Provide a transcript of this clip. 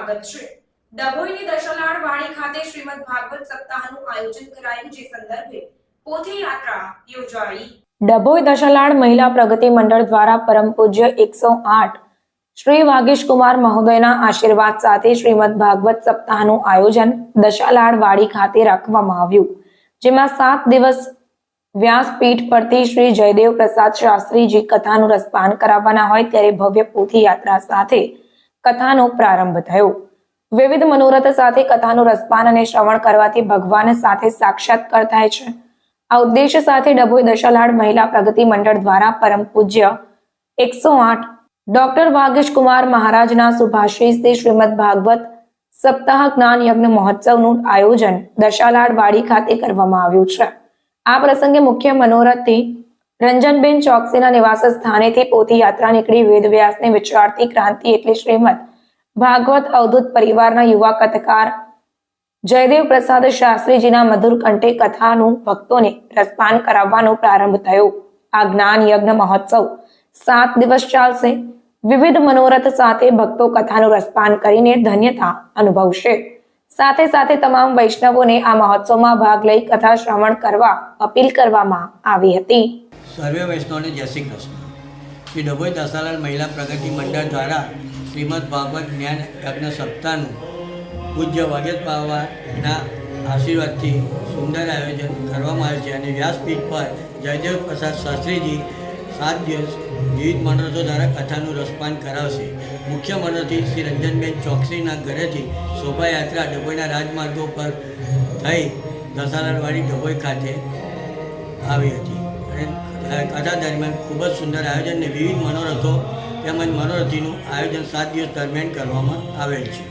સ્વાગત છે। ડભોઈની દશાલાડ વાડી ખાતે શ્રીમદ ભાગવત સપ્તાહનું આયોજન કરાયું, જે સંદર્ભે પોથી યાત્રા યોજાઈ। ડભોઈ દશાલાડ મહિલા પ્રગતિ મંડળ દ્વારા પરમ પૂજ્ય 108 શ્રી વાગીશ કુમાર મહોદયના આશીર્વાદ સાથે શ્રીમદ ભાગવત સપ્તાહનું આયોજન દશાલાડ વાડી ખાતે રાખવામાં આવ્યું, જેમાં 7 દિવસ વ્યાસપીઠ પરથી શ્રી જયદેવ પ્રસાદ શાસ્ત્રીજી કથાનું રસપાન કરાવવાના હોય ત્યારે ભવ્ય પોથી યાત્રા સાથે કથાનો પ્રારંભ થયો। વિવિધ મનોરથ સાથે કથાનું રસપાન અને શ્રવણ કરવાથી ભગવાન સાથે સાક્ષાત્કાર થાય છે। આ ઉદ્દેશ્ય સાથે ડભોઈ દશાલાડ મહિલા પ્રગતિ મંડળ દ્વારા પરમ પૂજ્ય 108 ડોક્ટર વાગીશ કુમાર મહારાજના શુભાશીષથી શ્રીમદ ભાગવત સપ્તાહ જ્ઞાન યજ્ઞ મહોત્સવનું આયોજન દશાલાડ વાડી ખાતે કરવામાં આવ્યું છે। આ પ્રસંગે મુખ્ય મનોરથથી રંજનબેન ચોકસીના નિવાસ સ્થાનેથી પોથી યાત્રા નીકળી વેદવ્યાસને વિચારતી ક્રાંતિ એટલે શ્રીમદ ભાગવત અવધૂત પરિવારના યુવા કથાકાર જયદેવ પ્રસાદ શાસ્ત્રીજીના મધુર કંઠે કથાનું ભક્તોને રસપાન કરાવવાનો પ્રારંભ થયો। આ જ્ઞાન યજ્ઞ મહોત્સવ 7 દિવસ ચાલશે। વિવિધ મનોરથ સાથે ભક્તો કથાનું રસપાન કરીને ધન્યતા અનુભવશે। સાથે સાથે તમામ વૈષ્ણવોને આ મહોત્સવમાં ભાગ લઈ કથા શ્રવણ કરવા અપીલ કરવામાં આવી હતી। સર્વે વૈષ્ણવને જય શ્રી કૃષ્ણ। શ્રી ડભોઈ દશાલાડ મહિલા પ્રગતિ મંડળ દ્વારા શ્રીમદ ભાગવત જ્ઞાન યજ્ઞ સપ્તાહનું પૂજ્ય વાગીશ બાવાના આશીર્વાદથી સુંદર આયોજન કરવામાં આવ્યું છે અને વ્યાસપીઠ પર જયદેવ પ્રસાદ શાસ્ત્રીજી 7 દિવસ વિવિધ મનોરથો દ્વારા કથાનું રસપાન કરાવશે। મુખ્ય મનોરથી શ્રી રંજનબેન ચોકસીના ઘરેથી શોભાયાત્રા ડભોઈના રાજમાર્ગો પર થઈ દશાલાડવાડી ડભોઈ ખાતે આવી હતી અને કથા દરમિયાન ખૂબ જ સુંદર આયોજન અને વિવિધ મનોરથો તેમજ મનોરથીનું આયોજન 7 દિવસ દરમિયાન કરવામાં આવેલ છે।